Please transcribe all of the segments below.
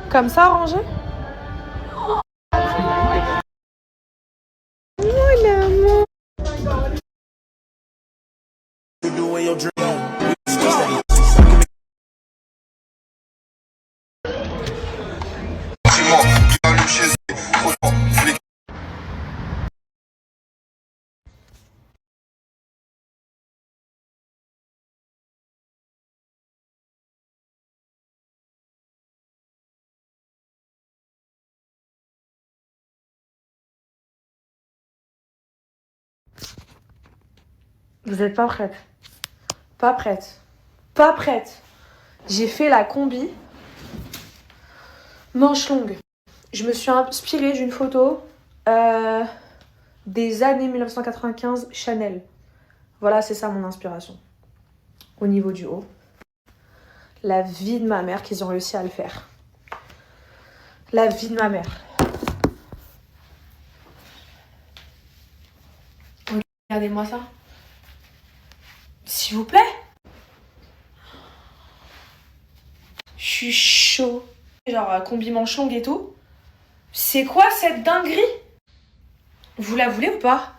Comme ça, rangé? Mon amour. Vous êtes pas prête? Pas prête. Pas prête. J'ai fait la combi manche longue. Je me suis inspirée d'une photo des années 1995 Chanel. Voilà, c'est ça mon inspiration. Au niveau du haut. La vie de ma mère qu'ils ont réussi à le faire. La vie de ma mère. Regardez-moi ça. S'il vous plaît. Je suis chaud. Genre combi manche longue et tout. C'est quoi cette dinguerie? Vous la voulez ou pas?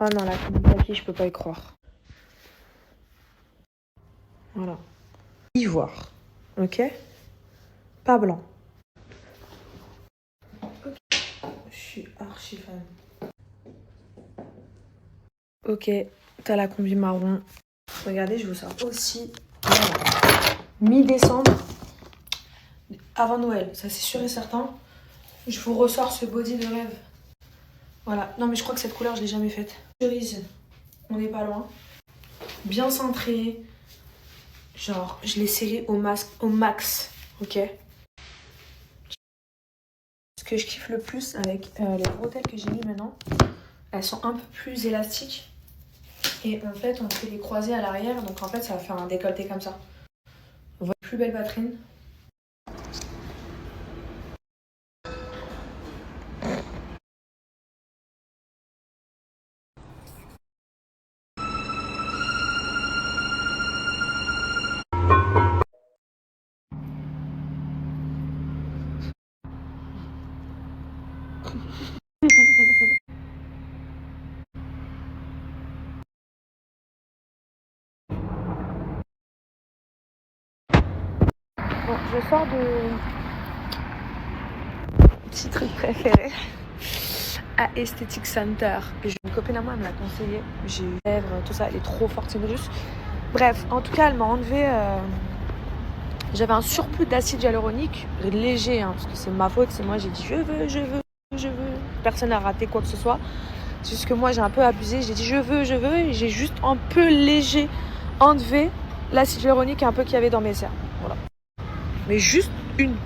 Oh non, la combi kaki, je peux pas y croire. Voilà. Ivoire. Ok? Pas blanc. Okay. Je suis archi fan. Ok, t'as la combi marron. Regardez, je vous sors aussi. Voilà. Mi-décembre. Avant Noël, ça c'est sûr et certain. Je vous ressors ce body de rêve. Voilà. Non mais je crois que cette couleur, je l'ai jamais faite. Cerise, on n'est pas loin. Bien cintré. Genre, je l'ai serré au max. Ok? Ce que je kiffe le plus avec les bretelles que j'ai mis maintenant, elles sont un peu plus élastiques. Et en fait, on fait les croisés à l'arrière. Donc en fait, ça va faire un décolleté comme ça. On voit une plus belle poitrine. Bon, je sors de petit truc préféré à Aesthetic Center. Et une copine à moi, elle me l'a conseillé. J'ai eu lèvres, tout ça, elle est trop forte, c'est une russe. Bref, en tout cas, elle m'a enlevé. J'avais un surplus d'acide hyaluronique, léger, hein, parce que c'est ma faute. C'est moi, j'ai dit je veux. Personne n'a raté quoi que ce soit. C'est juste que moi, j'ai un peu abusé. J'ai dit je veux. Et j'ai juste un peu léger enlevé l'acide hyaluronique un peu qu'il y avait dans mes cernes. Voilà. Mais juste une.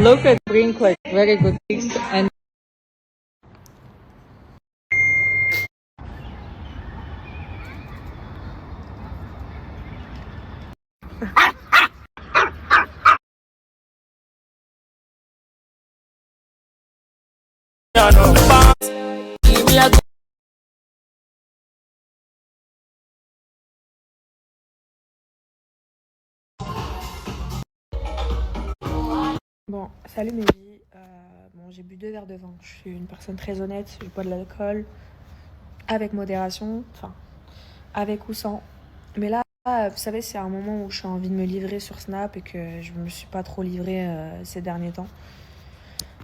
Look at Brinklet, very good pics and Bon, salut mes vies. Bon, j'ai bu 2 verres de vin. Je suis une personne très honnête. Je bois de l'alcool avec modération, enfin, avec ou sans. Mais là, vous savez, c'est un moment où j'ai envie de me livrer sur Snap et que je me suis pas trop livrée ces derniers temps.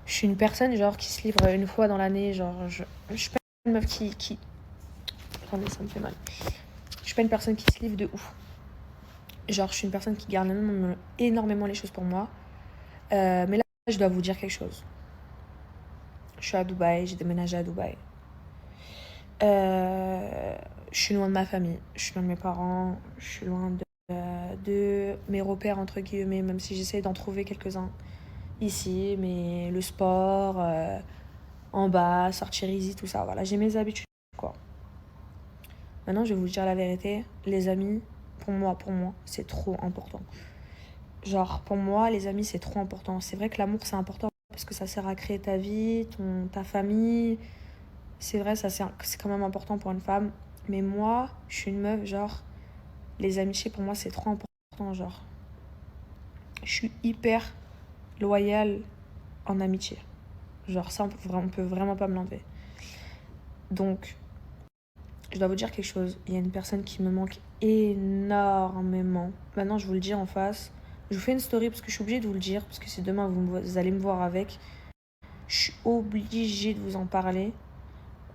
Je suis une personne genre qui se livre une fois dans l'année. Genre, je suis pas une meuf qui... Attendez, ça me fait mal. Je suis pas une personne qui se livre de ouf. Genre, je suis une personne qui garde énormément les choses pour moi. Mais là, je dois vous dire quelque chose. Je suis à Dubaï, j'ai déménagé à Dubaï. Je suis loin de ma famille, je suis loin de mes parents, je suis loin de mes repères, entre guillemets, même si j'essaie d'en trouver quelques-uns ici. Mais le sport, en bas, sortir easy, tout ça, voilà, j'ai mes habitudes, quoi. Maintenant, je vais vous dire la vérité, les amis, pour moi, c'est trop important. Genre, pour moi, les amis, c'est trop important. C'est vrai que l'amour, c'est important parce que ça sert à créer ta vie, ta famille. C'est vrai, c'est quand même important pour une femme. Mais moi, je suis une meuf, genre, les amitiés pour moi c'est trop important, genre. Je suis hyper loyale en amitié. Genre ça, on peut vraiment pas me l'enlever. Donc, je dois vous dire quelque chose. Il y a une personne qui me manque énormément. Maintenant, je vous le dis en face. Je vous fais une story parce que je suis obligée de vous le dire. Parce que si demain vous allez me voir avec, je suis obligée de vous en parler.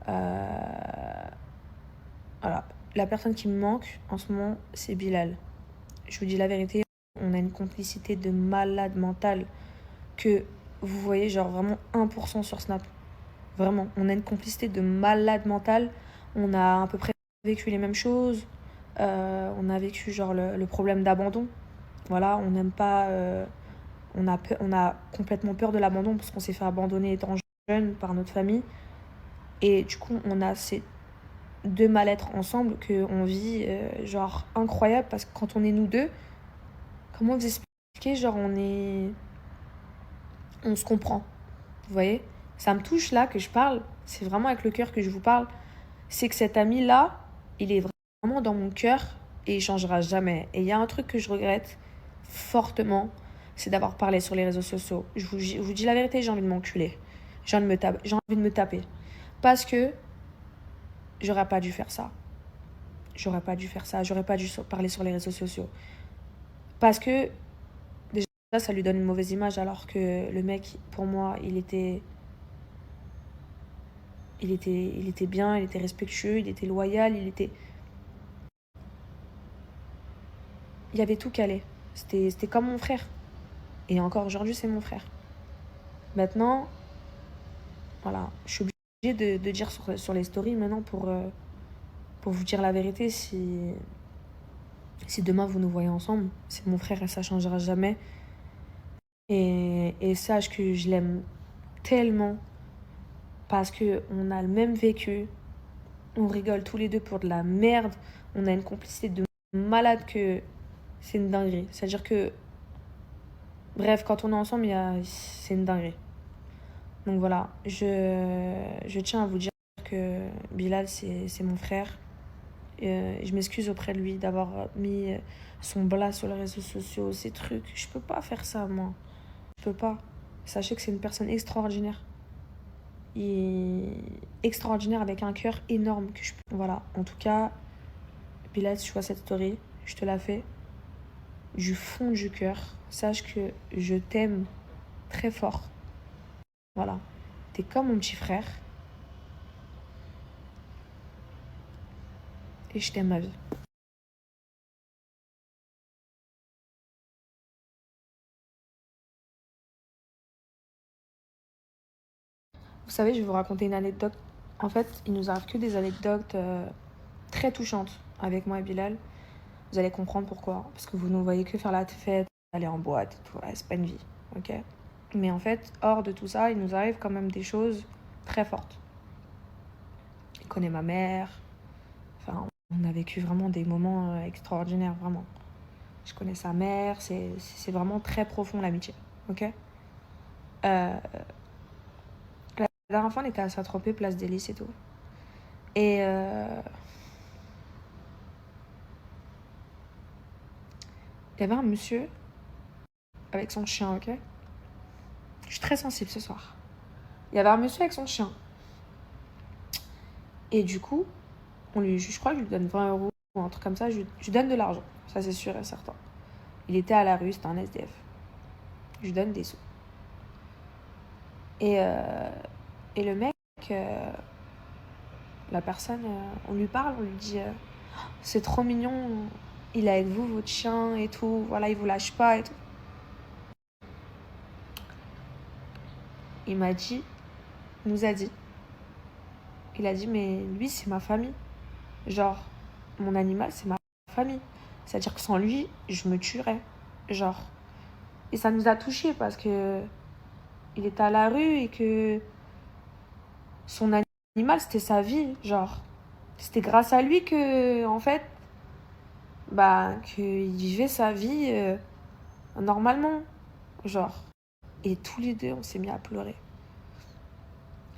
Voilà. La personne qui me manque en ce moment, c'est Bilal. Je vous dis la vérité, on a une complicité de malade mental que vous voyez genre vraiment 1% sur Snap. Vraiment, on a une complicité de malade mental. On a à peu près vécu les mêmes choses. On a vécu genre le problème d'abandon. Voilà, on n'aime pas... on a complètement peur de l'abandon parce qu'on s'est fait abandonner étant jeune par notre famille. Et du coup, on a ces deux mal-être ensemble qu'on vit genre incroyable parce que quand on est nous deux, comment vous expliquer, genre on se comprend. Vous voyez, ça me touche là que je parle, c'est vraiment avec le cœur que je vous parle. C'est que cet ami-là, il est vraiment dans mon cœur et il changera jamais. Et il y a un truc que je regrette fortement, c'est d'avoir parlé sur les réseaux sociaux. Je vous dis la vérité, j'ai envie de m'enculer. J'ai envie de me taper. Parce que j'aurais pas dû faire ça. J'aurais pas dû faire ça. J'aurais pas dû parler sur les réseaux sociaux. Parce que déjà, ça lui donne une mauvaise image alors que le mec, pour moi, il était bien, il était respectueux, il était loyal, il y avait tout calé. C'était comme mon frère. Et encore aujourd'hui, c'est mon frère. Maintenant, voilà, je suis obligée de dire sur les stories maintenant pour vous dire la vérité. Si demain vous nous voyez ensemble, c'est mon frère et ça changera jamais. Et sache que je l'aime tellement parce qu'on a le même vécu. On rigole tous les deux pour de la merde. On a une complicité de malade que c'est une dinguerie. C'est-à-dire que, bref, quand on est ensemble, c'est une dinguerie. Donc voilà, je tiens à vous dire que Bilal, c'est mon frère. Je m'excuse auprès de lui d'avoir mis son blas sur les réseaux sociaux, ces trucs. Je peux pas faire ça, moi. Je peux pas. Sachez que c'est une personne extraordinaire. Extraordinaire avec un cœur énorme. Voilà, en tout cas, Bilal, si tu vois cette story, je te la fais du fond du cœur. Sache que je t'aime très fort. Voilà. T'es comme mon petit frère. Et je t'aime ma vie. Vous savez, je vais vous raconter une anecdote. En fait, il nous arrive que des anecdotes très touchantes avec moi et Bilal. Vous allez comprendre pourquoi. Parce que vous ne voyez que faire la fête, aller en boîte, tout. Ouais, c'est pas une vie, ok. Mais en fait, hors de tout ça, il nous arrive quand même des choses très fortes. Il connaît ma mère. Enfin, on a vécu vraiment des moments extraordinaires, vraiment. Je connais sa mère. C'est vraiment très profond, l'amitié, ok. La dernière fois, on était à Saint-Tropez, place des Lys et tout. Et il y avait un monsieur avec son chien, ok. Je suis très sensible ce soir. Il y avait un monsieur avec son chien. Et du coup, je crois que je lui donne 20 euros ou un truc comme ça. Je lui donne de l'argent. Ça, c'est sûr et certain. Il était à la rue, c'était un SDF. Je lui donne des sous. Et le mec, la personne, on lui parle, on lui dit c'est trop mignon, il est avec vous, votre chien et tout. Voilà, il vous lâche pas et tout. Il nous a dit, il a dit, mais lui, c'est ma famille. Genre, mon animal, c'est ma famille. C'est-à-dire que sans lui, je me tuerais. Genre. Et ça nous a touchés parce que il était à la rue et que son animal, c'était sa vie. Genre. C'était grâce à lui que, en fait, bah, qu'il vivait sa vie normalement. Genre. Et tous les deux, on s'est mis à pleurer.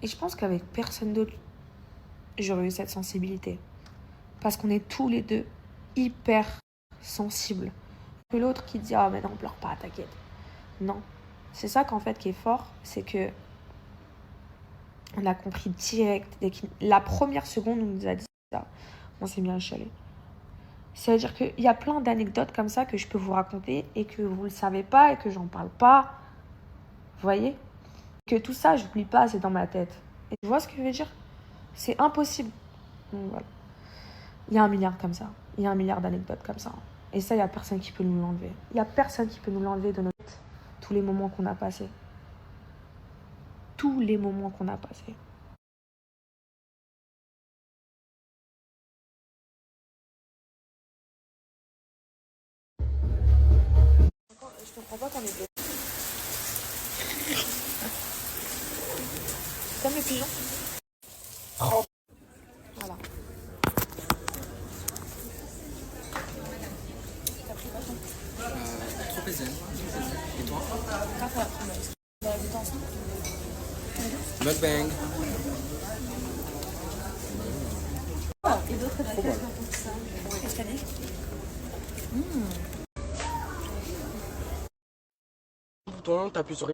Et je pense qu'avec personne d'autre, j'aurais eu cette sensibilité. Parce qu'on est tous les deux hyper sensibles. Que l'autre qui dit « Ah, mais non, pleure pas, t'inquiète. » Non. C'est ça qu'en fait qui est fort, c'est que on a compris direct, dès la première seconde où on nous a dit ça, on s'est mis à chialer. C'est-à-dire qu'il y a plein d'anecdotes comme ça que je peux vous raconter et que vous ne le savez pas et que j'en parle pas. Vous voyez? Que tout ça, je n'oublie pas, c'est dans ma tête. Et tu vois ce que je veux dire? C'est impossible. Donc voilà. Il y a 1 milliard comme ça. Il y a 1 milliard d'anecdotes comme ça. Et ça, il n'y a personne qui peut nous l'enlever. Il n'y a personne qui peut nous l'enlever de notre tête. Tous les moments qu'on a passés. Tous les moments qu'on a passés. Je comprends pas qu'on est deux. Comme les pigeons. Voilà. Trop zen. Et toi? Mukbang. Et d'autres adaptations pour ça. Qu'est-ce qu'elle dit? Bouton, t'appuies sur.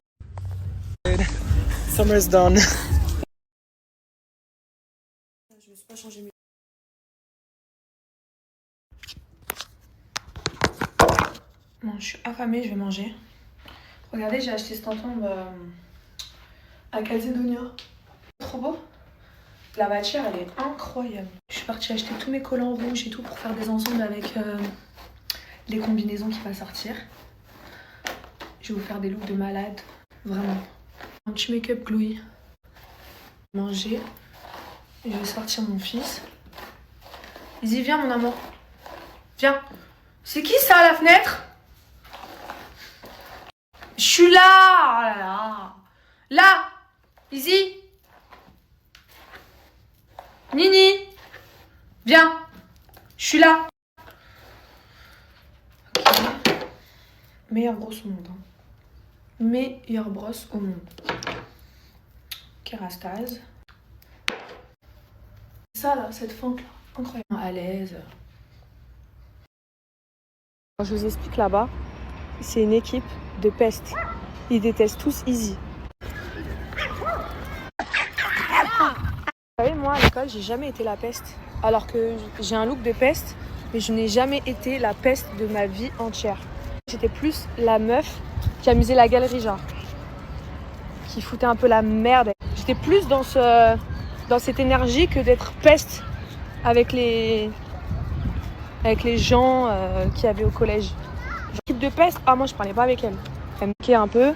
Summer's done. Je me suis pas changé mes... Bon, je suis affamée, je vais manger. Regardez, j'ai acheté ce tampon à Calzedonia. Trop beau. La matière, elle est incroyable. Je suis partie acheter tous mes collants rouges et tout pour faire des ensembles avec les combinaisons qui vont sortir. Je vais vous faire des looks de malade. Vraiment. Un petit make-up glowy. Manger. Et je vais sortir mon fils. Izzy, viens mon amour. Viens. C'est qui ça à la fenêtre? Je suis là. Oh là là. Là. Izzy. Nini. Viens. Je suis là. Okay. Meilleure brosse au monde. Hein. Meilleure brosse au monde. Kerastase. Ça là, cette fente là, incroyable. À l'aise. Je vous explique là-bas, c'est une équipe de peste. Ils détestent tous Izzy. Vous savez, moi à l'école, j'ai jamais été la peste. Alors que j'ai un look de peste, mais je n'ai jamais été la peste de ma vie entière. J'étais plus la meuf qui amusait la galerie, genre. Qui foutait un peu la merde. J'étais plus dans cette énergie que d'être peste avec les gens qu'il y avait au collège. L'équipe de peste, moi je parlais pas avec elle. Elle me moquait un peu.